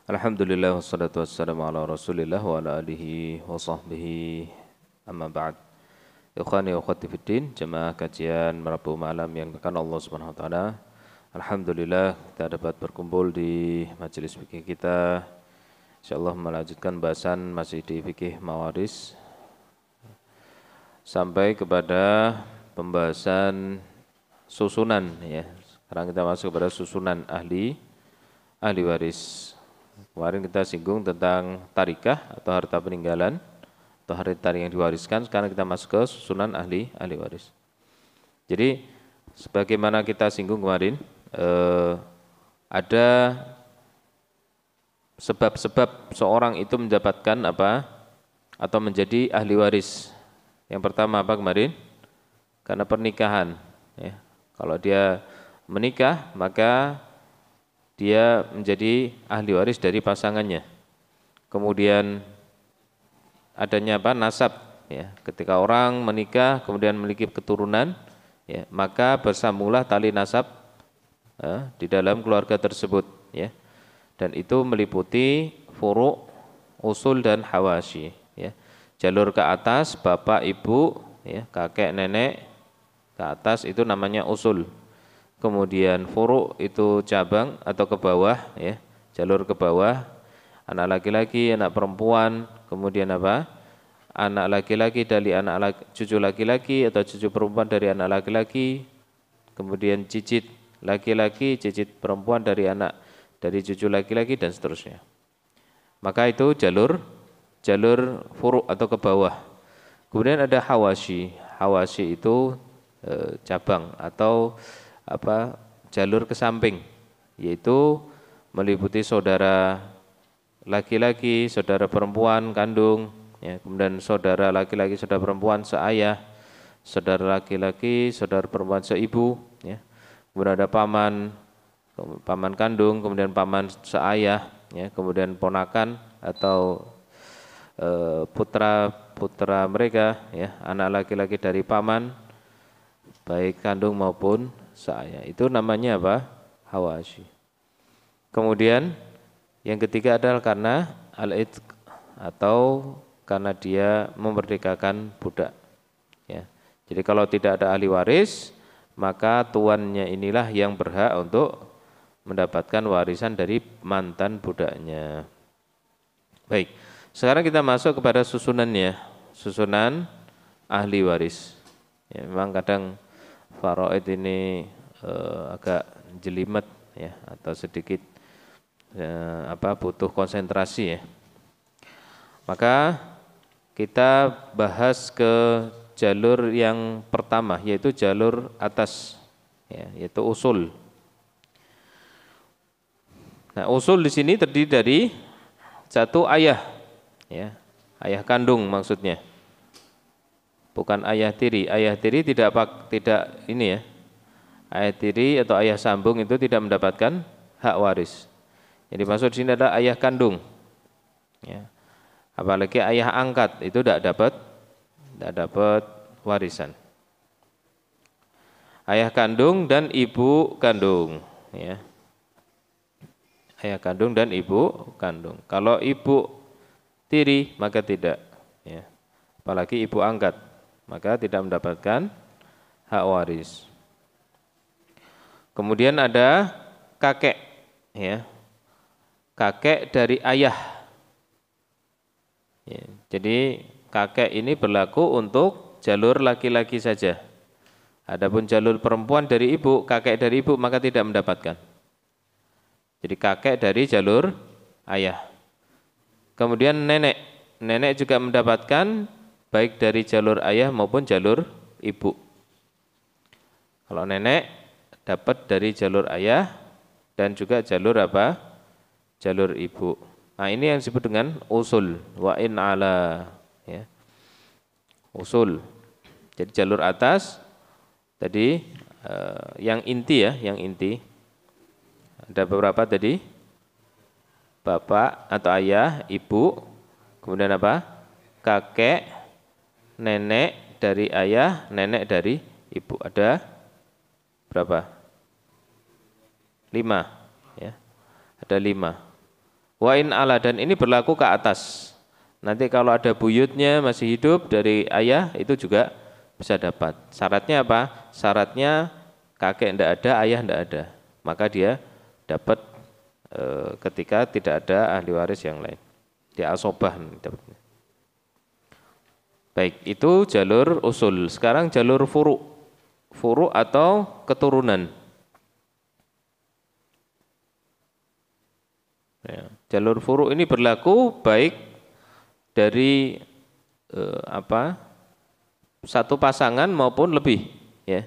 Alhamdulillah wassalatu wassalamu ala Rasulillah wa ala alihi wa sahbihi amma ba'd. Ikhwani wa akhwati fiddin, jemaah kajian Rabu malam yang dimuliakan Allah Subhanahu wa taala. Alhamdulillah kita dapat berkumpul di majelis fikih kita. Insyaallah melanjutkan bahasan masih di fikih mawaris sampai kepada pembahasan susunan ya. Sekarang kita masuk kepada susunan ahli waris. Kemarin kita singgung tentang tarikah atau harta peninggalan atau harta yang diwariskan. Sekarang kita masuk ke susunan ahli waris. Jadi sebagaimana kita singgung kemarin, ada sebab-sebab seorang itu mendapatkan apa atau menjadi ahli waris. Yang pertama apa kemarin? Karena pernikahan. Ya. Kalau dia menikah maka dia menjadi ahli waris dari pasangannya. Kemudian adanya apa? Nasab. Ya. Ketika orang menikah kemudian memiliki keturunan, ya, maka bersambunglah tali nasab di dalam keluarga tersebut. Ya. Dan itu meliputi furu', usul dan hawashi. Ya. Jalur ke atas, bapak, ibu, ya, kakek, nenek, ke atas itu namanya usul. Kemudian furu' itu cabang atau ke bawah, ya, jalur ke bawah, anak laki-laki, anak perempuan, kemudian apa? Anak laki-laki dari cucu laki-laki atau cucu perempuan dari anak laki-laki, kemudian cicit laki-laki, cicit perempuan dari cucu laki-laki dan seterusnya. Maka itu jalur furu' atau ke bawah. Kemudian ada hawashi. Hawashi itu cabang atau jalur ke samping, yaitu meliputi saudara laki-laki, saudara perempuan kandung, ya, kemudian saudara laki-laki, saudara perempuan seayah, saudara laki-laki, saudara perempuan seibu, ya. Kemudian ada paman kandung, kemudian paman seayah, ya, kemudian ponakan atau putra mereka, ya, anak laki-laki dari paman, baik kandung maupun seayah. Itu namanya apa? Hawashi. Kemudian yang ketiga adalah karena al-itq atau karena dia memerdekakan budak. Ya. Jadi kalau tidak ada ahli waris, maka tuannya inilah yang berhak untuk mendapatkan warisan dari mantan budaknya. Baik, sekarang kita masuk kepada susunannya, susunan ahli waris. Ya, memang kadang faraid ini agak jelimet ya atau sedikit butuh konsentrasi ya. Maka kita bahas ke jalur yang pertama yaitu jalur atas ya, yaitu usul. Nah, usul di sini terdiri dari satu ayah ya, ayah kandung maksudnya. Bukan ayah tiri. Ayah tiri tidak ini ya. Ayah tiri atau ayah sambung itu tidak mendapatkan hak waris. Yang dimaksud di sini adalah ayah kandung. Ya. Apalagi ayah angkat itu tidak dapat warisan. Ayah kandung dan ibu kandung. Ya. Ayah kandung dan ibu kandung. Kalau ibu tiri maka tidak. Ya. Apalagi ibu angkat, maka tidak mendapatkan hak waris. Kemudian ada kakek, ya, kakek dari ayah. Ya, jadi kakek ini berlaku untuk jalur laki-laki saja. Adapun jalur perempuan dari ibu, kakek dari ibu maka tidak mendapatkan. Jadi kakek dari jalur ayah. Kemudian nenek juga mendapatkan baik dari jalur ayah maupun jalur ibu. Kalau nenek dapat dari jalur ayah dan juga jalur apa? Jalur ibu. Nah, ini yang disebut dengan usul wa in ala ya. Usul. Jadi jalur atas tadi yang inti ya, yang inti. Ada beberapa tadi? Bapak atau ayah, ibu, kemudian apa? Kakek, nenek dari ayah, nenek dari ibu. Ada berapa? 5 ya. Ada 5. Wa in ala, dan ini berlaku ke atas. Nanti kalau ada buyutnya masih hidup dari ayah itu juga bisa dapat. Syaratnya apa? Syaratnya kakek tidak ada, ayah tidak ada. Maka dia dapat ketika tidak ada ahli waris yang lain. Dia asobah dapatnya. Baik, itu jalur usul. Sekarang jalur furu'. Furu' atau keturunan. Ya, jalur furu' ini berlaku baik dari satu pasangan maupun lebih, ya.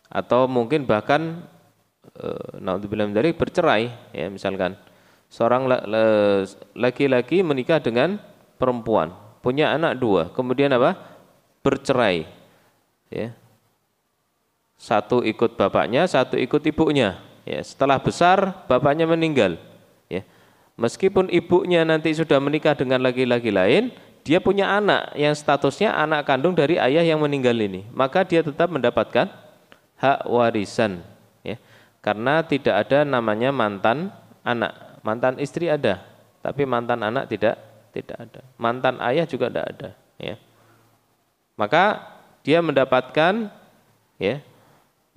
Atau mungkin bahkan naudzubillah min dzalik bercerai, ya, misalkan seorang laki-laki menikah dengan perempuan, punya anak 2, kemudian bercerai, ya. Satu ikut bapaknya, satu ikut ibunya, ya. Setelah besar bapaknya meninggal, ya. Meskipun ibunya nanti sudah menikah dengan laki-laki lain, dia punya anak yang statusnya anak kandung dari ayah yang meninggal ini, maka dia tetap mendapatkan hak warisan, ya. Karena tidak ada namanya mantan anak. Mantan istri ada, tapi mantan anak tidak ada. Mantan ayah juga tidak ada, ya. Maka dia mendapatkan, ya,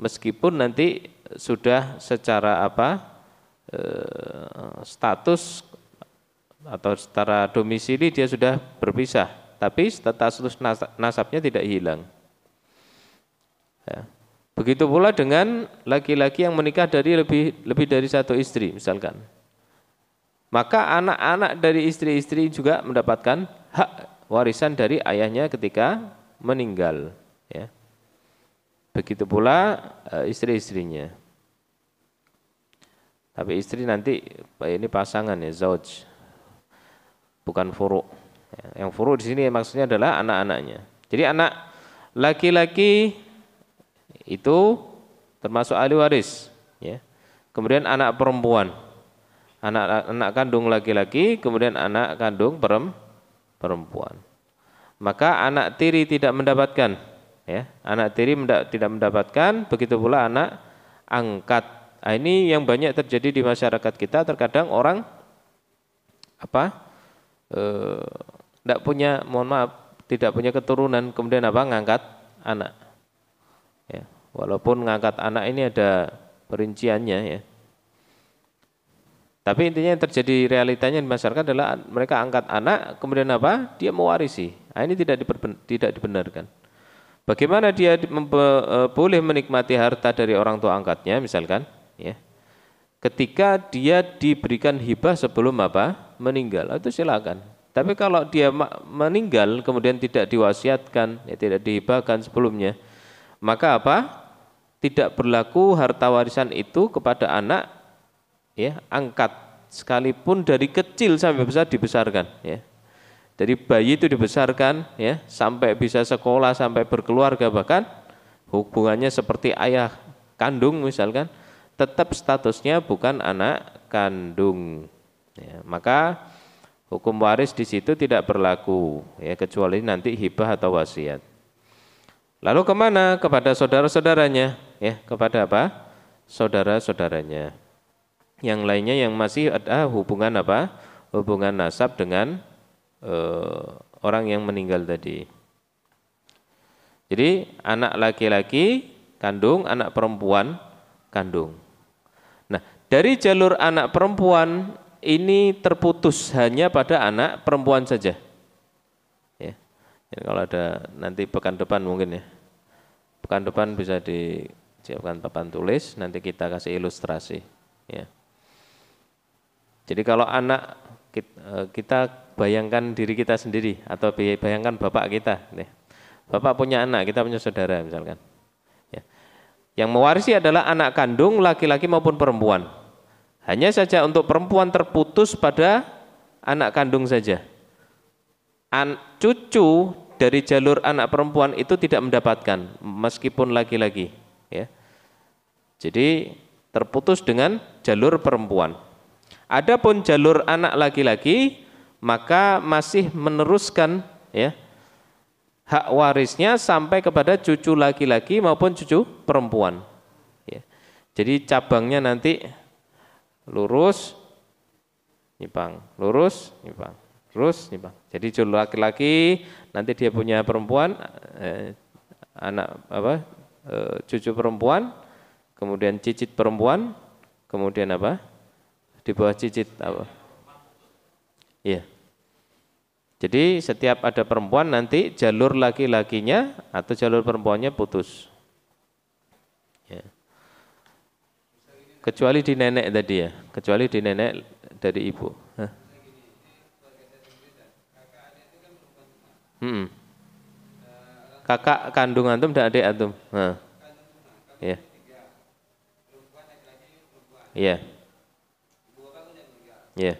meskipun nanti sudah secara status atau secara domisili dia sudah berpisah, tapi status nasabnya tidak hilang, ya. Begitu pula dengan laki-laki yang menikah dari lebih dari satu istri misalkan, maka anak-anak dari istri-istri juga mendapatkan hak warisan dari ayahnya ketika meninggal, ya. Begitu pula istri-istrinya. Tapi istri nanti ini pasangan, ya, zauj, bukan furu'. Yang furu' di sini maksudnya adalah anak-anaknya. Jadi anak laki-laki itu termasuk ahli waris, ya. Kemudian anak perempuan, anak kandung laki-laki, kemudian anak kandung perempuan. Maka anak tiri tidak mendapatkan, ya. Anak tiri tidak mendapatkan, begitu pula anak angkat. Nah, ini yang banyak terjadi di masyarakat kita. Terkadang orang tidak punya keturunan, kemudian ngangkat anak, ya. Walaupun ngangkat anak ini ada perinciannya, ya. Tapi intinya yang terjadi realitanya di masyarakat adalah mereka angkat anak, kemudian dia mewarisi. Nah, ini tidak dibenarkan. Bagaimana dia boleh menikmati harta dari orang tua angkatnya misalkan, ya. Ketika dia diberikan hibah sebelum meninggal, itu silakan. Tapi kalau dia meninggal kemudian tidak diwasiatkan, ya, tidak dihibahkan sebelumnya, maka tidak berlaku harta warisan itu kepada anak, ya, angkat, sekalipun dari kecil sampai besar dibesarkan, ya. Dari bayi itu dibesarkan, ya, sampai bisa sekolah, sampai berkeluarga, bahkan hubungannya seperti ayah kandung misalkan, tetap statusnya bukan anak kandung, ya. Maka hukum waris di situ tidak berlaku, ya, kecuali nanti hibah atau wasiat. Lalu kemana? Kepada saudara-saudaranya, ya, kepada saudara-saudaranya. Yang lainnya yang masih ada hubungan hubungan nasab dengan orang yang meninggal tadi. Jadi anak laki-laki kandung, anak perempuan kandung. Nah, dari jalur anak perempuan ini terputus hanya pada anak perempuan saja, ya. Jadi kalau ada nanti pekan depan mungkin, ya, pekan depan bisa disiapkan papan tulis, nanti kita kasih ilustrasi, ya. Jadi kalau anak kita bayangkan diri kita sendiri atau bayangkan bapak kita, nih. Bapak punya anak, kita punya saudara misalkan, ya. Yang mewarisi adalah anak kandung laki-laki maupun perempuan. Hanya saja untuk perempuan terputus pada anak kandung saja. Cucu dari jalur anak perempuan itu tidak mendapatkan meskipun laki-laki, ya. Jadi terputus dengan jalur perempuan. Adapun jalur anak laki-laki maka masih meneruskan, ya, hak warisnya sampai kepada cucu laki-laki maupun cucu perempuan, ya. Jadi cabangnya nanti lurus, nyimpang, lurus, nyimpang, terus nyimpang. Jadi jalur laki-laki, nanti dia punya perempuan, cucu perempuan, kemudian cicit perempuan, kemudian apa? Di bawah cicit apa? Iya. Jadi setiap ada perempuan nanti jalur laki-lakinya atau jalur perempuannya putus. Ya. Kecuali di nenek tadi ya, kecuali di nenek dari ibu. Kakak kandung antum dan adik antum. Iya. Iya. Iya.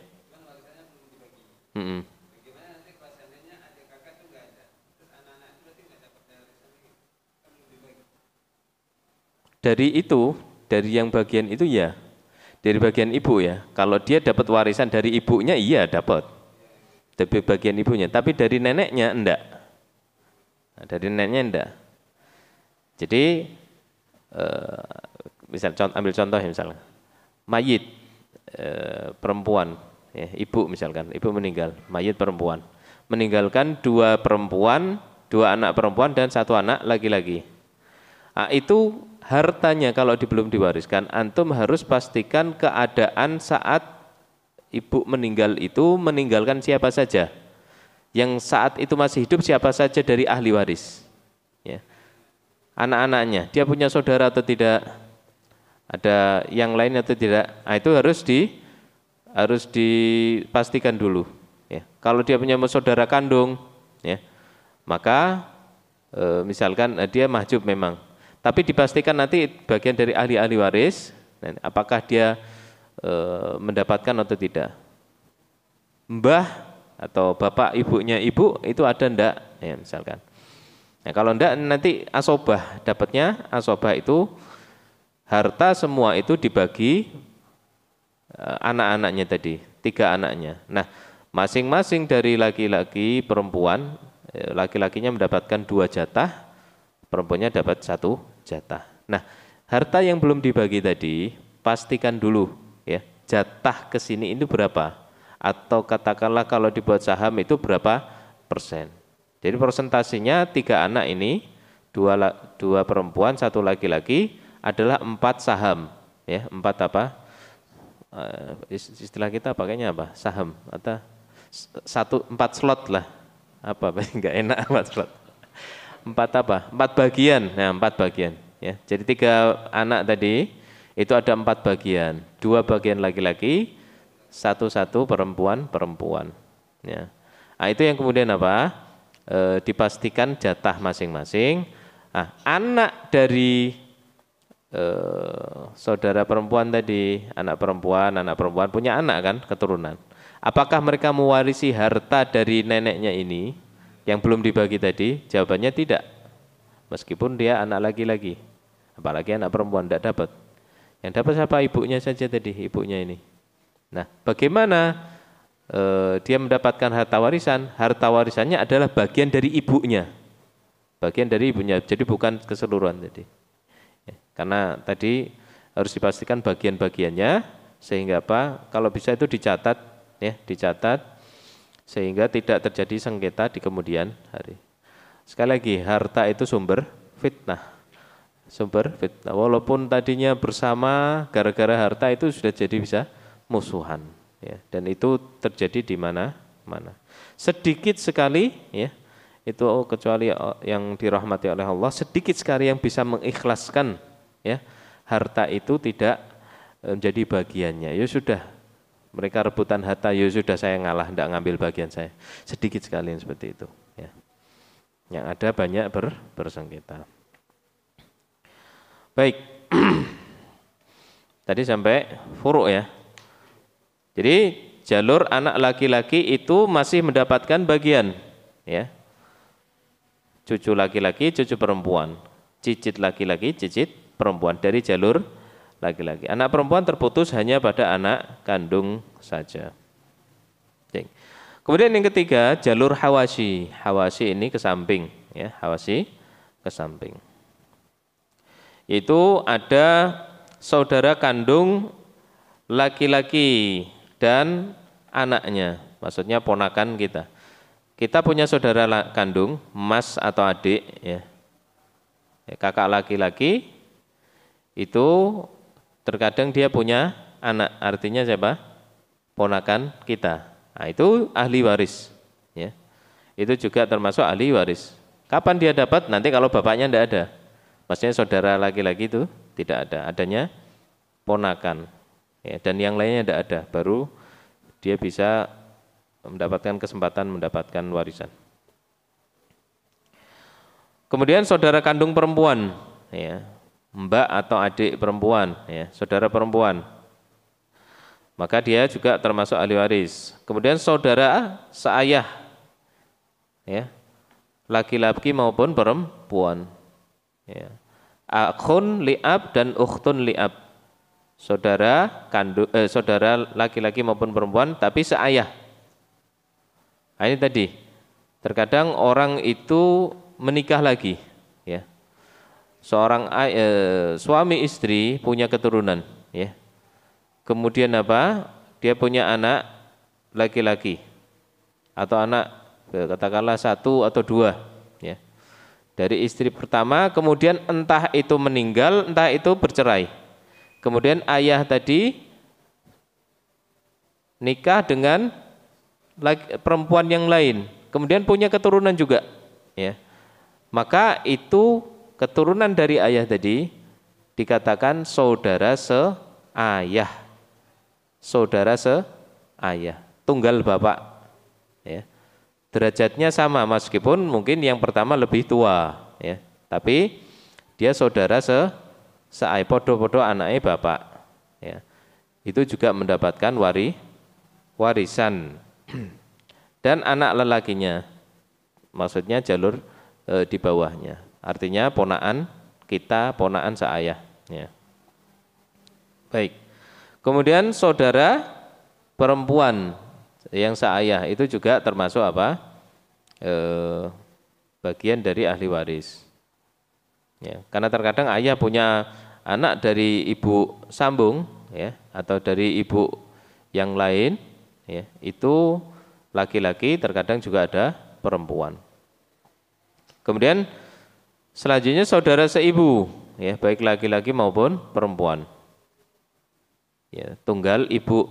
Dari itu, dari yang bagian itu ya, dari bagian ibu ya. Kalau dia dapat warisan dari ibunya, iya dapat. Dari bagian ibunya, tapi dari neneknya enggak. Nah, dari neneknya enggak. Jadi, ambil contoh ya misalnya, mayit perempuan, ya, ibu misalkan, ibu meninggal, mayit perempuan, meninggalkan dua perempuan, dua anak perempuan dan satu anak laki-laki. Nah, itu hartanya kalau belum diwariskan, antum harus pastikan keadaan saat ibu meninggal itu meninggalkan siapa saja. Yang saat itu masih hidup siapa saja dari ahli waris. Ya. Anak-anaknya, dia punya saudara atau tidak, ada yang lain atau tidak. Nah, itu harus dipastikan dulu. Ya. Kalau dia punya saudara kandung, ya, maka misalkan dia mahjub memang. Tapi dipastikan nanti bagian dari ahli-ahli waris, apakah dia mendapatkan atau tidak. Mbah atau bapak ibunya ibu itu ada ndak, ya misalkan. Nah, kalau ndak nanti asobah, dapatnya asobah itu harta semua itu dibagi anak-anaknya tadi, 3 anaknya. Nah, masing-masing dari laki-laki perempuan, laki-lakinya mendapatkan 2 jatah, perempuannya dapat 1 jatah. Nah, harta yang belum dibagi tadi pastikan dulu ya, jatah ke sini itu berapa? Atau katakanlah kalau dibuat saham itu berapa persen. Jadi persentasenya 3 anak ini, 2 perempuan, 1 laki-laki adalah 4 saham. Ya, 4 apa? Istilah kita pakainya apa? Saham atau 4 slot lah. Apa? Enggak enak 4 slot. 4 apa? 4 bagian. Nah, 4 bagian. Ya, jadi 3 anak tadi itu ada 4 bagian. 2 bagian laki-laki, 1 perempuan. Ya. Nah, itu yang kemudian apa? Dipastikan jatah masing-masing. Nah, anak dari saudara perempuan tadi, anak perempuan punya anak kan, keturunan. Apakah mereka mewarisi harta dari neneknya ini yang belum dibagi tadi? Jawabannya tidak. Meskipun dia anak laki-laki, apalagi anak perempuan tidak dapat. Yang dapat siapa? Ibunya saja tadi, ibunya ini. Nah, bagaimana dia mendapatkan harta warisan? Harta warisannya adalah bagian dari ibunya. Bagian dari ibunya, jadi bukan keseluruhan tadi. Karena tadi harus dipastikan bagian-bagiannya, sehingga apa? Kalau bisa itu dicatat, ya, dicatat sehingga tidak terjadi sengketa di kemudian hari. Sekali lagi, harta itu sumber fitnah. Sumber fitnah. Walaupun tadinya bersama, gara-gara harta itu sudah jadi bisa musuhan. Ya, dan itu terjadi di mana-mana. Sedikit sekali, ya, itu kecuali yang dirahmati oleh Allah, sedikit sekali yang bisa mengikhlaskan, ya, harta itu tidak menjadi bagiannya. Ya sudah, mereka rebutan harta, ya sudah saya ngalah, tidak ngambil bagian saya. Sedikit sekali yang seperti itu. Ya. Yang ada banyak bersengketa. Baik, tadi sampai furu' ya. Jadi jalur anak laki-laki itu masih mendapatkan bagian, ya. Cucu laki-laki, cucu perempuan, cicit laki-laki, cicit perempuan dari jalur laki-laki. Anak perempuan terputus hanya pada anak kandung saja. Kemudian yang ketiga, jalur hawasi. Hawasi ini ke samping, ya, hawasi ke samping. Itu ada saudara kandung laki-laki dan anaknya, maksudnya ponakan kita. Kita punya saudara kandung, mas atau adik, ya. Kakak laki-laki itu terkadang dia punya anak, artinya siapa? Ponakan kita. Nah, itu ahli waris, ya. Itu juga termasuk ahli waris. Kapan dia dapat? Nanti kalau bapaknya tidak ada, maksudnya saudara laki-laki itu tidak ada, adanya ponakan, ya, dan yang lainnya tidak ada, baru dia bisa mendapatkan kesempatan mendapatkan warisan. Kemudian saudara kandung perempuan, ya, mbak atau adik perempuan, ya, saudara perempuan, maka dia juga termasuk ahli waris. Kemudian saudara seayah, ya, laki-laki maupun perempuan, ya. Akhun li'ab dan ukhtun li'ab, saudara kandung, saudara laki-laki maupun perempuan tapi seayah. Nah, ini tadi, terkadang orang itu menikah lagi, ya. Seorang suami istri punya keturunan, ya. Kemudian apa? Dia punya anak laki-laki atau anak katakanlah 1 atau 2, ya. Dari istri pertama, kemudian entah itu meninggal, entah itu bercerai. Kemudian ayah tadi nikah dengan perempuan yang lain, kemudian punya keturunan juga, ya. Maka itu keturunan dari ayah tadi dikatakan saudara seayah, saudara seayah, tunggal bapak, ya. Derajatnya sama meskipun mungkin yang pertama lebih tua, ya, tapi dia saudara seayah, podo-podo anaknya bapak, ya. Itu juga mendapatkan warisan. Dan anak lelakinya, maksudnya jalur di bawahnya, artinya ponaan kita, ponaan seayah, ya. Baik. Kemudian saudara perempuan yang seayah itu juga termasuk apa? Bagian dari ahli waris, ya. Karena terkadang ayah punya anak dari ibu sambung, ya, atau dari ibu yang lain, ya, itu laki-laki, terkadang juga ada perempuan. Kemudian selanjutnya saudara seibu, ya, baik laki-laki maupun perempuan, ya, tunggal ibu,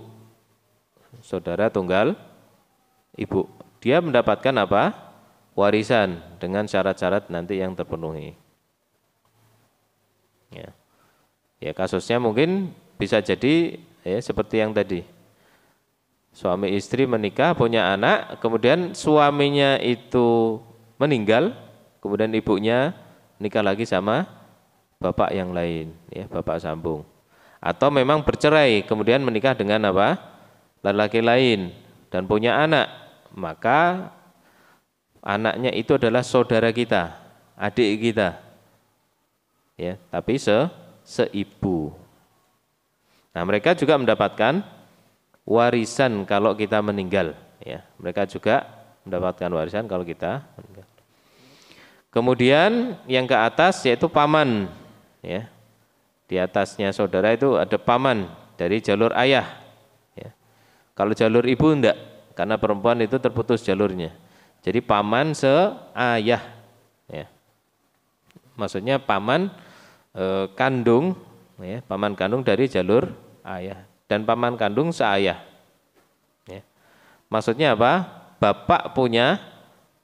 saudara tunggal ibu, dia mendapatkan apa? Warisan dengan syarat-syarat nanti yang terpenuhi, ya. Ya, kasusnya mungkin bisa jadi, ya, seperti yang tadi. Suami istri menikah, punya anak, kemudian suaminya itu meninggal, kemudian ibunya nikah lagi sama bapak yang lain, ya, bapak sambung. Atau memang bercerai, kemudian menikah dengan apa? Laki-laki lain dan punya anak, maka anaknya itu adalah saudara kita, adik kita, ya, tapi seibu. Nah, mereka juga mendapatkan warisan kalau kita meninggal, ya. Mereka juga mendapatkan warisan kalau kita meninggal. Kemudian yang ke atas yaitu paman, ya. Di atasnya saudara itu ada paman dari jalur ayah, ya. Kalau jalur ibu enggak, karena perempuan itu terputus jalurnya. Jadi paman seayah, ya. Maksudnya paman kandung, ya, paman kandung dari jalur ayah. Dan paman kandung seayah, ya. Maksudnya apa? Bapak punya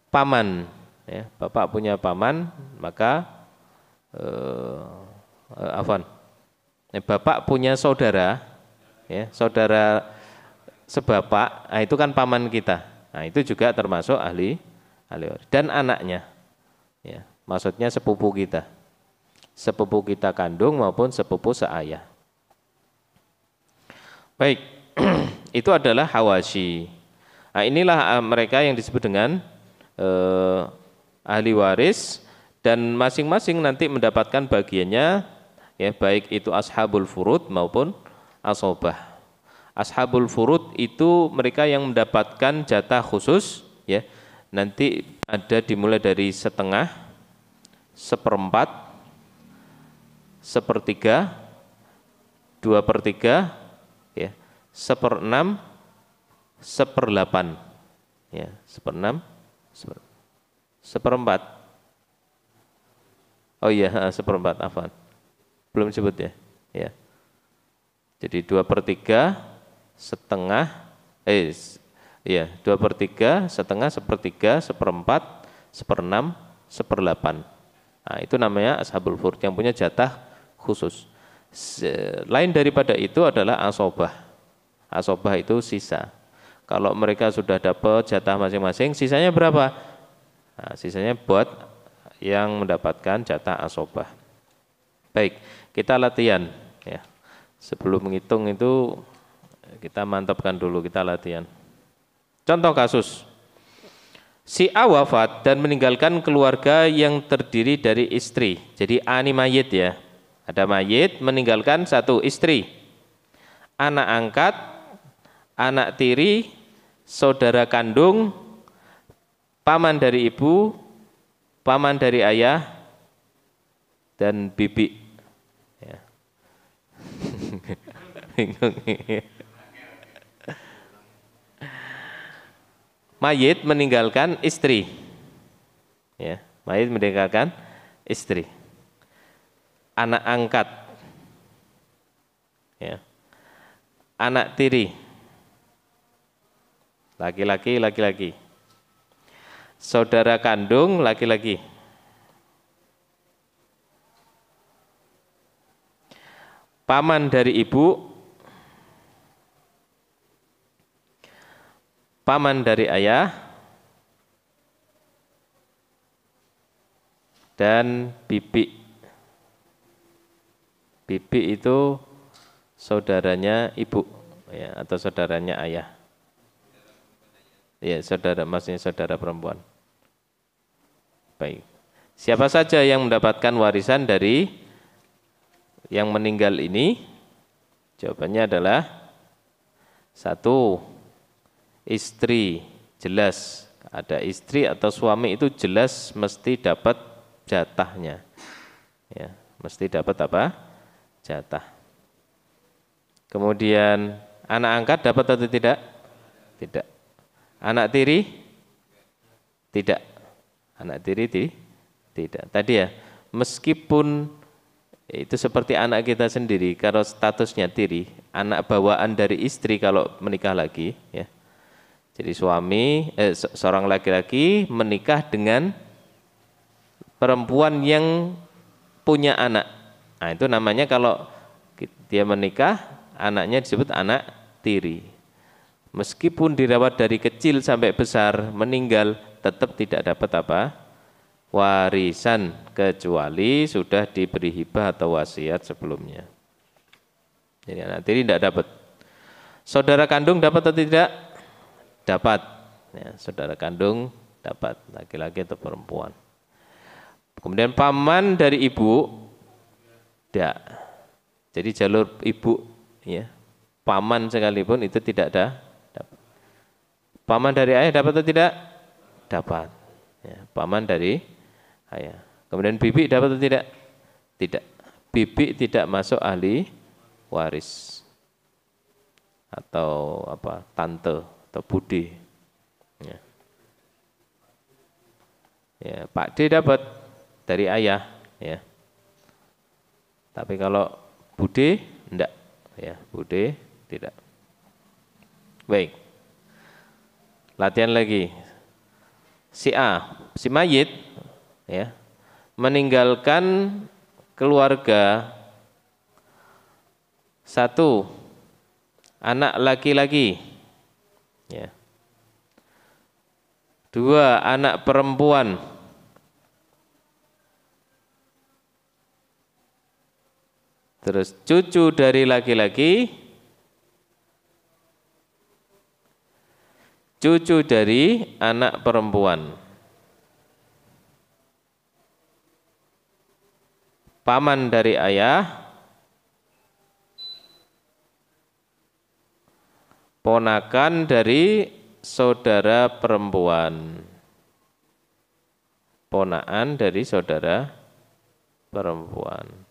paman, ya. Bapak punya paman, maka bapak punya saudara, ya, saudara sebapak, nah itu kan paman kita. Nah, itu juga termasuk ahli waris. Dan anaknya, ya, maksudnya sepupu kita kandung maupun sepupu seayah. Baik, itu adalah hawashi. Nah, inilah mereka yang disebut dengan ahli waris, dan masing-masing nanti mendapatkan bagiannya, ya, baik itu ashabul furud maupun asobah. Ashabul furud itu mereka yang mendapatkan jatah khusus, ya. Nanti ada dimulai dari setengah, seperempat, sepertiga, 2/3, ya, 1/6, 1/8. Ya, 1/6, 1/4. Oh iya, 1/4, afwan. Belum disebut ya. Ya. Jadi 2/3 setengah, iya 2/3 setengah, 1/3, 1/4, 1/6, 1/8. Nah, itu namanya ashabul furud yang punya jatah khusus. Lain daripada itu adalah asobah. Asobah itu sisa. Kalau mereka sudah dapat jatah masing-masing, sisanya berapa? Nah, sisanya buat yang mendapatkan jatah asobah. Baik, kita latihan. Ya. Sebelum menghitung itu kita mantapkan dulu, kita latihan. Contoh kasus. Si A wafat dan meninggalkan keluarga yang terdiri dari istri. Jadi A ini mayit ya. Ada mayit meninggalkan satu istri. Anak angkat, anak tiri, saudara kandung, paman dari ibu, paman dari ayah, dan bibi. Ya. Bingung. Mayit meninggalkan istri. Ya, mayit meninggalkan istri. Anak angkat. Ya. Anak tiri. Laki-laki, laki-laki. Saudara kandung, laki-laki. Paman dari ibu, paman dari ayah, dan bibi. Bibi itu saudaranya ibu, ya, atau saudaranya ayah. Ya, saudara, maksudnya saudara perempuan. Baik. Siapa saja yang mendapatkan warisan dari yang meninggal ini? Jawabannya adalah 1. Istri, jelas ada istri atau suami itu jelas mesti dapat jatahnya. Ya, mesti dapat apa? Jatah. Kemudian anak angkat dapat atau tidak? Tidak. Anak tiri? Tidak. Anak tiri tidak. Tadi ya, meskipun itu seperti anak kita sendiri, kalau statusnya tiri, anak bawaan dari istri kalau menikah lagi, ya. Jadi seorang laki-laki menikah dengan perempuan yang punya anak. Nah, itu namanya kalau dia menikah, anaknya disebut anak tiri. Meskipun dirawat dari kecil sampai besar, meninggal, tetap tidak dapat apa? Warisan, kecuali sudah diberi hibah atau wasiat sebelumnya. Jadi anak tiri tidak dapat. Saudara kandung dapat atau tidak? Dapat. Ya, saudara kandung dapat, laki-laki atau perempuan. Kemudian paman dari ibu, tidak. Jadi jalur ibu, ya, paman sekalipun itu tidak ada. Paman dari ayah dapat atau tidak? Dapat. Ya, paman dari ayah. Kemudian bibi dapat atau tidak? Tidak. Bibi tidak masuk ahli waris atau apa? Tante atau bude. Ya. Ya, Pak D dapat dari ayah, ya. Tapi kalau bude enggak, ya, bude tidak. Baik. Latihan lagi. Si A, si mayit, ya, meninggalkan keluarga 1, anak laki-laki, ya. 2, anak perempuan. 3, cucu dari laki-laki, cucu dari anak perempuan. Paman dari ayah, ponakan dari saudara perempuan. Ponaan dari saudara perempuan.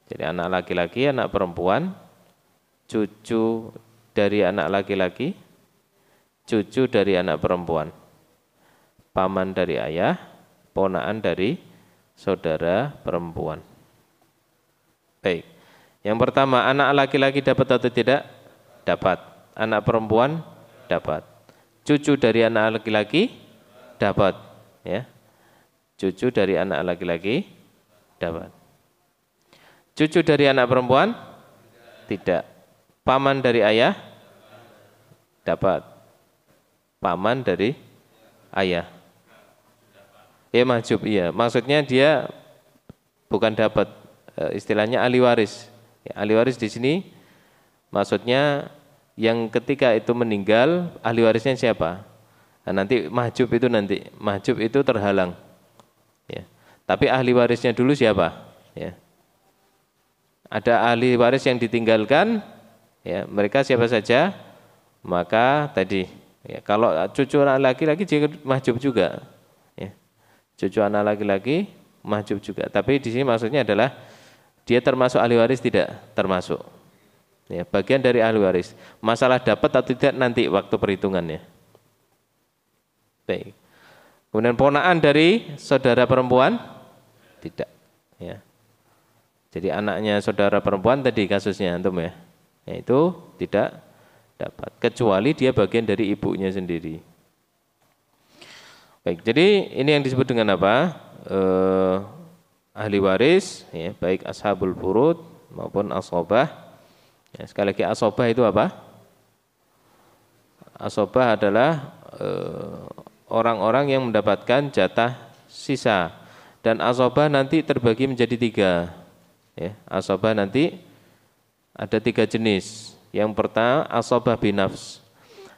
Jadi anak laki-laki, anak perempuan, cucu dari anak laki-laki, cucu dari anak perempuan, paman dari ayah, ponakan dari saudara perempuan. Baik. Yang pertama, anak laki-laki dapat atau tidak? Dapat. Anak perempuan dapat. Cucu dari anak laki-laki dapat, ya. Cucu dari anak laki-laki dapat. Cucu dari anak perempuan tidak. Paman dari ayah dapat. Paman dari ayah. Ya mahjub, iya. Maksudnya dia bukan dapat, istilahnya ahli waris. Ya, ahli waris di sini maksudnya yang ketika itu meninggal, ahli warisnya siapa? Nah, nanti mahjub itu terhalang. Ya. Tapi ahli warisnya dulu siapa? Ya. Ada ahli waris yang ditinggalkan, ya, mereka siapa saja? Maka tadi, ya, kalau cucu anak laki-laki juga mahjub juga. Ya. Cucu anak laki-laki mahjub juga. Tapi di sini maksudnya adalah dia termasuk ahli waris tidak? Termasuk. Ya, bagian dari ahli waris. Masalah dapat atau tidak nanti waktu perhitungannya. Baik. Kemudian ponakan dari saudara perempuan tidak. Ya. Jadi anaknya saudara perempuan tadi kasusnya antum ya. Itu tidak dapat. Kecuali dia bagian dari ibunya sendiri. Baik. Jadi ini yang disebut dengan apa? Ahli waris. Ya, baik ashabul furud maupun asobah. Ya, sekali lagi asobah itu apa? Asobah adalah orang-orang yang mendapatkan jatah sisa. Dan asobah nanti terbagi menjadi 3. Ya, asobah nanti ada 3 jenis. Yang pertama asobah binafs.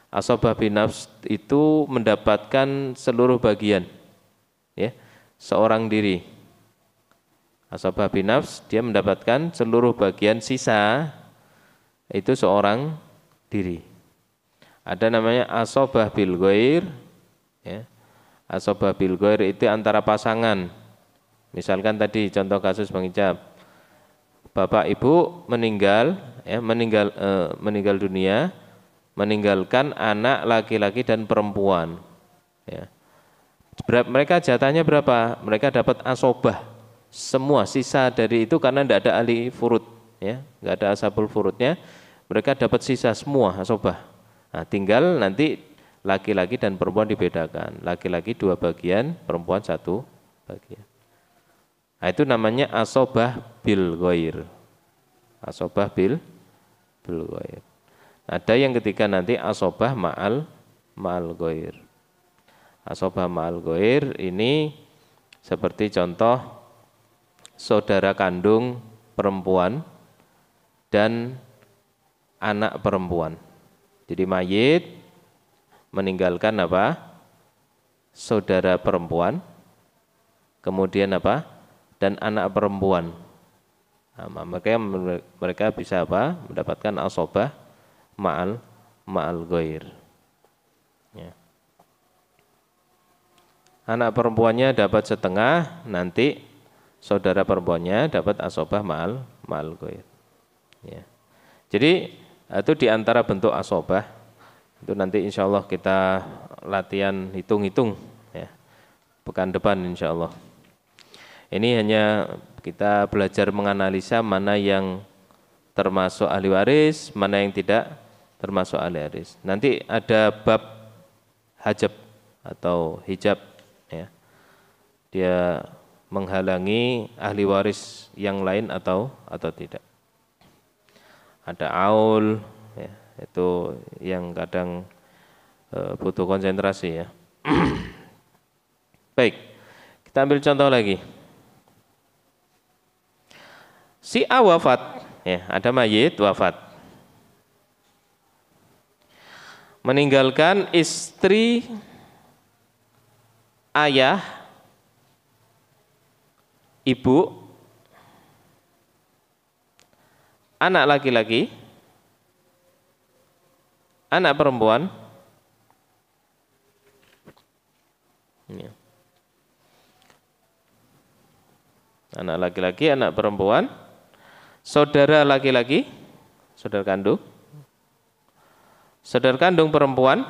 Asobah binafs itu mendapatkan seluruh bagian. Ya, seorang diri. Asobah binafs dia mendapatkan seluruh bagian sisa. Itu seorang diri. Ada namanya asobah bil ghair, ya. Asobah bil ghair itu antara pasangan. Misalkan tadi contoh kasus Bang Ijab, bapak ibu meninggal, ya, meninggal dunia, meninggalkan anak laki-laki dan perempuan. Ya. Mereka jatahnya berapa? Mereka dapat asobah. Semua sisa dari itu karena tidak ada ahli furud. Ya, nggak ada ashabul furudnya, mereka dapat sisa semua asobah. Nah, tinggal nanti laki-laki dan perempuan dibedakan. Laki-laki 2 bagian, perempuan 1 bagian. Nah, itu namanya asobah bil ghair. Asobah bil ghair. Ada yang ketiga nanti asobah ma'al ghair. Asobah ma'al ghair ini seperti contoh saudara kandung perempuan dan anak perempuan. Jadi mayit meninggalkan apa? Saudara perempuan, kemudian apa? Dan anak perempuan. Nah, mereka bisa apa? Mendapatkan asobah ma'al ghair. Ya. Anak perempuannya dapat setengah, nanti saudara perempuannya dapat asobah ma'al ghair. Ya. Jadi itu diantara bentuk asobah. Itu nanti insya Allah kita latihan hitung-hitung ya, pekan depan insya Allah. Ini hanya kita belajar menganalisa mana yang termasuk ahli waris, mana yang tidak termasuk ahli waris. Nanti ada bab hajab atau hijab ya. Dia menghalangi ahli waris yang lain atau tidak. Ada aul, ya, itu yang kadang butuh konsentrasi ya. Baik, kita ambil contoh lagi. Si A wafat, ya, ada mayit wafat, meninggalkan istri, ayah, ibu, anak laki-laki, anak perempuan, ya. Anak laki-laki, anak perempuan, saudara laki-laki, saudara kandung, Saudara kandung perempuan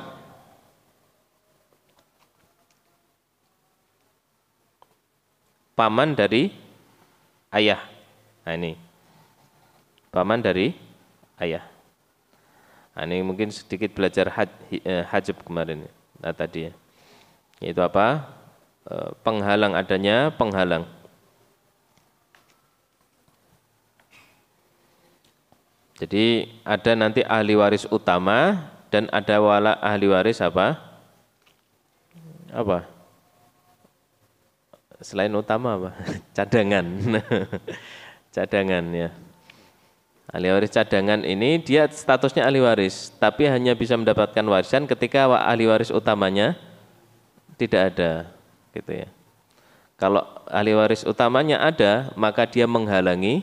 paman dari ayah. Nah ini paman dari ayah. Nah, ini mungkin sedikit belajar hajab kemarin. Nah tadi ya. Yaitu apa? Penghalang, adanya penghalang. Jadi ada nanti ahli waris utama dan ada ahli waris apa? Apa? Selain utama apa? Cadangan. Cadangan ya. Ahli waris cadangan ini dia statusnya ahli waris, tapi hanya bisa mendapatkan warisan ketika ahli waris utamanya tidak ada, gitu ya. Kalau ahli waris utamanya ada, maka dia menghalangi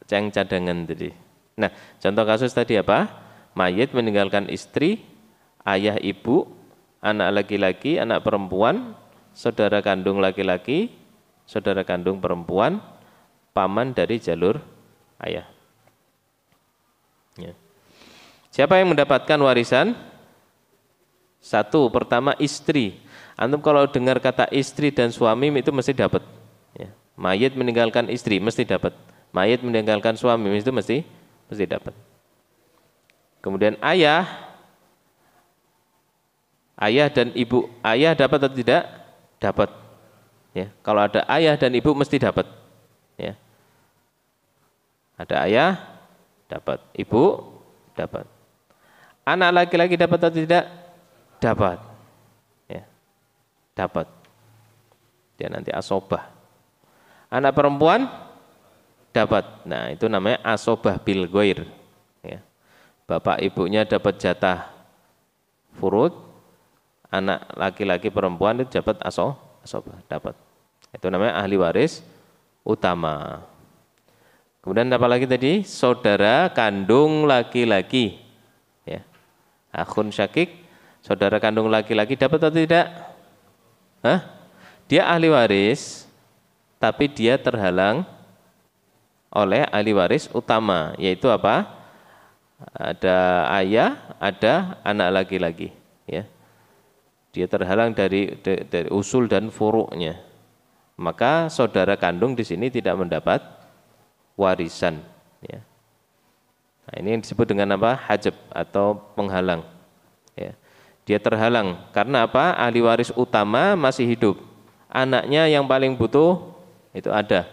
yang cadangan tadi. Nah, contoh kasus tadi apa? Mayit meninggalkan istri, ayah ibu, anak laki-laki, anak perempuan, saudara kandung laki-laki, saudara kandung perempuan, paman dari jalur ayah. Ya. Siapa yang mendapatkan warisan? Satu, pertama istri. Antum kalau dengar kata istri dan suami itu mesti dapat. Ya. Mayit meninggalkan istri mesti dapat. Mayit meninggalkan suami itu mesti dapat. Kemudian ayah dan ibu. Ayah dapat atau tidak? Dapat. Ya. Kalau ada ayah dan ibu mesti dapat. Ya. Ada ayah, dapat. Ibu, dapat. Anak laki-laki dapat atau tidak? Dapat. Ya. Dapat. Dia nanti asobah. Anak perempuan, dapat. Nah, itu namanya asobah bil ghair. Ya. Bapak ibunya dapat jatah furud, anak laki-laki perempuan itu dapat asobah. Dapat. Itu namanya ahli waris utama. Kemudian apa lagi tadi? Saudara kandung laki-laki. Ya. Akhun syakik, saudara kandung laki-laki dapat atau tidak? Hah? Dia ahli waris, tapi dia terhalang oleh ahli waris utama, yaitu apa? Ada ayah, ada anak laki-laki. Ya. Dia terhalang dari usul dan furuknya. Maka saudara kandung di sini tidak mendapat warisan, ya. Nah, ini yang disebut dengan apa? Hajab atau penghalang. Ya. Dia terhalang karena apa? Ahli waris utama masih hidup, anaknya yang paling butuh itu ada,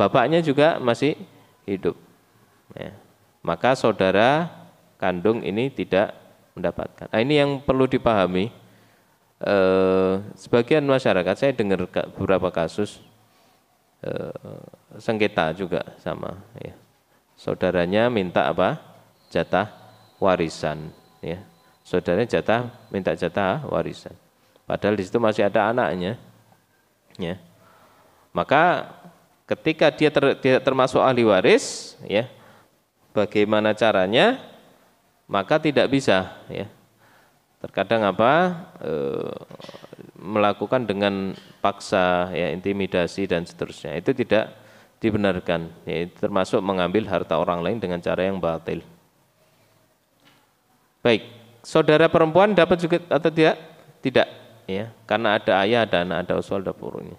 bapaknya juga masih hidup. Ya. Maka saudara kandung ini tidak mendapatkan. Nah, ini yang perlu dipahami. Sebagian masyarakat saya dengar beberapa kasus. Sengketa juga sama, ya. Saudaranya minta apa? Jatah warisan, ya. Saudaranya minta jatah warisan. Padahal di situ masih ada anaknya, ya. Maka ketika dia tidak termasuk ahli waris, ya, bagaimana caranya? Maka tidak bisa, ya. Terkadang apa? Melakukan dengan paksa, ya, intimidasi dan seterusnya. Itu tidak dibenarkan, ya, termasuk mengambil harta orang lain dengan cara yang batil. Baik, saudara perempuan dapat juga atau tidak? Tidak, ya, karena ada ayah, ada anak, ada usul, ada furu'nya.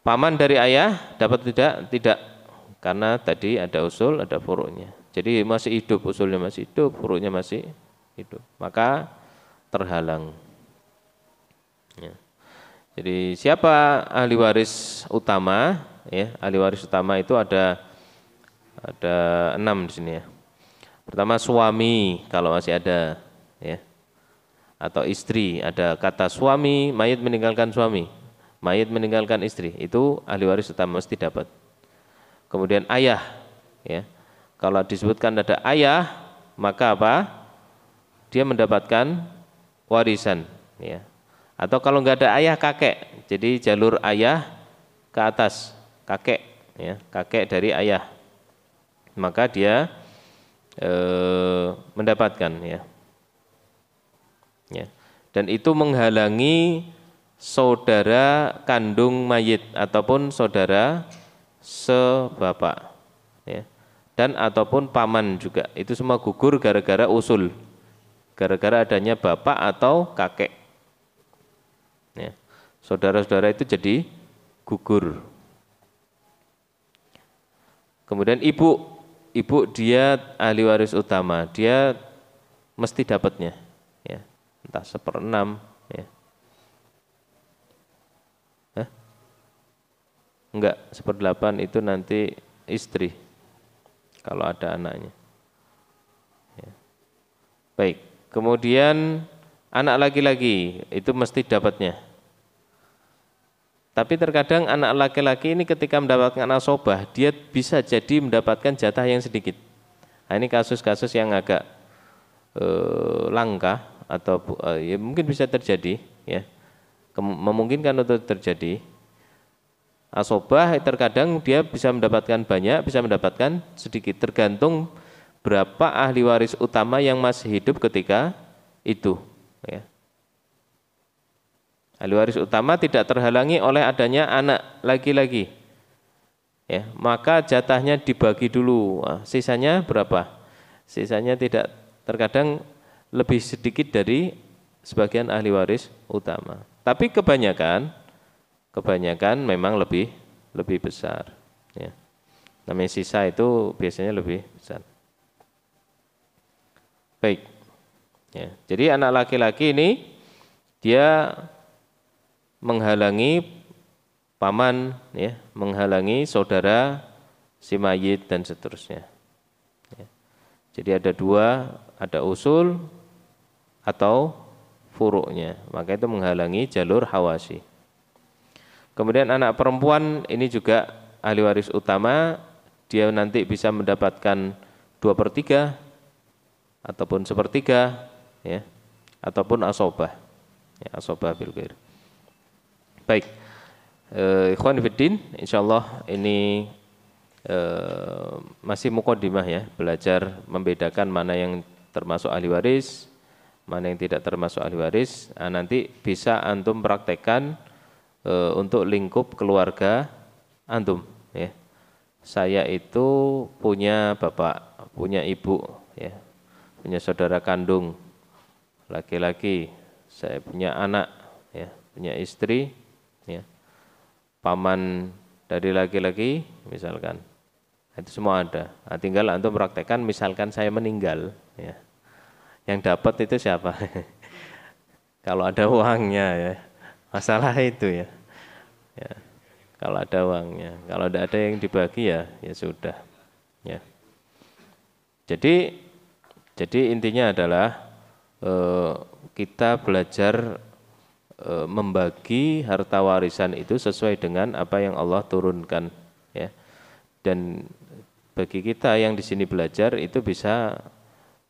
Paman dari ayah dapat tidak? Tidak, karena tadi ada usul, ada furu'nya. Jadi masih hidup, usulnya masih hidup, furu'nya masih hidup. Maka terhalang. Ya. Jadi siapa ahli waris utama? Ya, ahli waris utama itu ada 6 di sini, ya. Pertama suami kalau masih ada, ya. Atau istri, ada kata suami, mayit meninggalkan suami, mayit meninggalkan istri, itu ahli waris utama mesti dapat. Kemudian ayah, ya. Kalau disebutkan ada ayah, maka apa? Dia mendapatkan warisan, ya. Atau kalau nggak ada ayah, kakek. Jadi jalur ayah ke atas, kakek, ya, kakek dari ayah. Maka dia mendapatkan, ya. Ya. Dan itu menghalangi saudara kandung mayit ataupun saudara sebapak, ya. dan ataupun paman juga. Itu semua gugur gara-gara usul. Gara-gara adanya bapak atau kakek. Ya. Saudara-saudara itu jadi gugur. Kemudian ibu dia ahli waris utama, dia mesti dapatnya, ya, entah 1/6, ya. Enggak, 1/8 itu nanti istri, kalau ada anaknya. Ya. Baik, kemudian anak laki-laki itu mesti dapatnya. Tapi terkadang anak laki-laki ini ketika mendapatkan asobah, dia bisa jadi mendapatkan jatah yang sedikit. Nah, ini kasus-kasus yang agak langka atau ya mungkin bisa terjadi, ya, memungkinkan untuk terjadi. Asobah terkadang dia bisa mendapatkan banyak, bisa mendapatkan sedikit, tergantung berapa ahli waris utama yang masih hidup ketika itu, ya. Ahli waris utama tidak terhalangi oleh adanya anak laki-laki, ya, maka jatahnya dibagi dulu. Nah, sisanya berapa? Sisanya tidak, terkadang lebih sedikit dari sebagian ahli waris utama. Tapi kebanyakan memang lebih besar, ya. Namanya sisa itu biasanya lebih besar. Baik, ya. Jadi anak laki-laki ini dia menghalangi paman, ya, menghalangi saudara si mayit dan seterusnya, ya. Jadi ada dua, ada usul atau furuknya, maka itu menghalangi jalur hawasi. Kemudian anak perempuan ini juga ahli waris utama, dia nanti bisa mendapatkan 2/3 ataupun 1/3, ya, ataupun asobah, ya, asobah bil ghair. Baik, ikhwan fillah, insyaallah ini masih muqaddimah, ya, belajar membedakan mana yang termasuk ahli waris, mana yang tidak termasuk ahli waris. Nah, nanti bisa antum praktekkan untuk lingkup keluarga antum, ya. Saya itu punya bapak, punya ibu, ya, punya saudara kandung laki-laki, saya punya anak, ya, punya istri, ya, paman dari laki-laki misalkan, itu semua ada. Nah, tinggal antum praktekkan, misalkan saya meninggal, ya, yang dapat itu siapa? Kalau ada uangnya, ya, masalah itu, ya, ya, kalau ada uangnya. Kalau tidak ada yang dibagi, ya sudah, ya. Jadi intinya adalah kita belajar membagi harta warisan itu sesuai dengan apa yang Allah turunkan, ya. Dan bagi kita yang di sini belajar itu bisa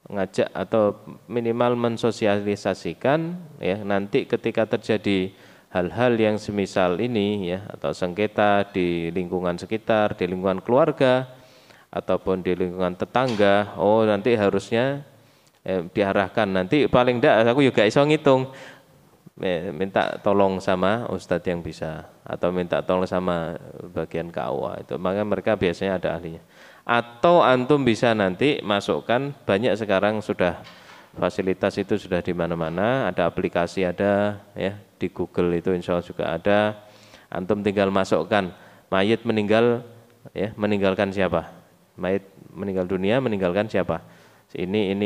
ngajak atau minimal mensosialisasikan, ya, nanti ketika terjadi hal-hal yang semisal ini, ya, atau sengketa di lingkungan sekitar, di lingkungan keluarga ataupun di lingkungan tetangga, oh nanti harusnya diarahkan, nanti paling tidak aku juga iso ngitung, minta tolong sama ustadz yang bisa, atau minta tolong sama bagian KUA itu, maka mereka biasanya ada ahlinya. Atau antum bisa nanti masukkan, banyak sekarang sudah fasilitas itu sudah di mana-mana, ada aplikasi, ada, ya, di Google itu insya Allah juga ada. Antum tinggal masukkan mayit meninggal, ya, meninggalkan siapa, mayit meninggal dunia meninggalkan siapa, ini,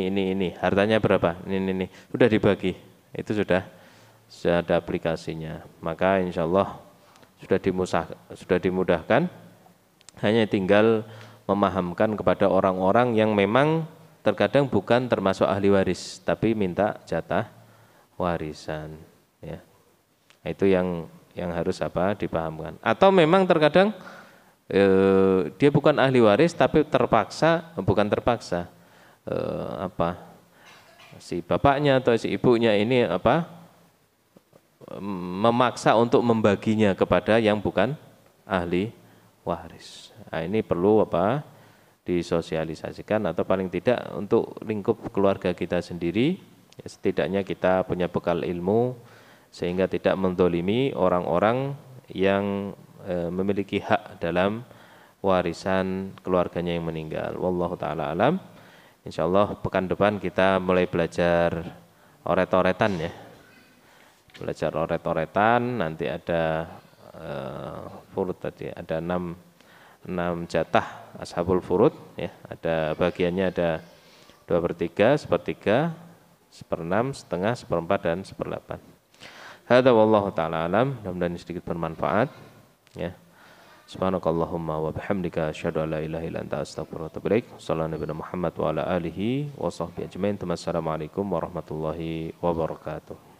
hartanya berapa, ini, sudah dibagi, itu sudah ada aplikasinya, maka insya Allah sudah dimudahkan. Hanya tinggal memahamkan kepada orang-orang yang memang terkadang bukan termasuk ahli waris, tapi minta jatah warisan, ya. Itu yang harus dipahamkan. Atau memang terkadang dia bukan ahli waris, tapi bukan terpaksa, si bapaknya atau si ibunya ini memaksa untuk membaginya kepada yang bukan ahli waris. Nah, ini perlu disosialisasikan, atau paling tidak untuk lingkup keluarga kita sendiri, ya, setidaknya kita punya bekal ilmu sehingga tidak mendolimi orang-orang yang memiliki hak dalam warisan keluarganya yang meninggal. Wallahu taala alam. Insyaallah pekan depan kita mulai belajar oret-oretan ya. Belajar oret-oretan, nanti ada furud tadi, ada 6 jatah ashabul furud ya. Ada bagiannya ada 2/3, 1/3, 1/6, setengah, 1/4 dan 1/8. Hadza wallahu taala alam. Mudah-mudahan sedikit bermanfaat ya. Subhanakallahumma wa bihamdika asyhadu an la ilaha illa anta astaghfiruka wa atubu ilaik. Sallallahu alaihi Muhammad wa ala alihi wa sahbihi ajmain. Assalamualaikum warahmatullahi wabarakatuh.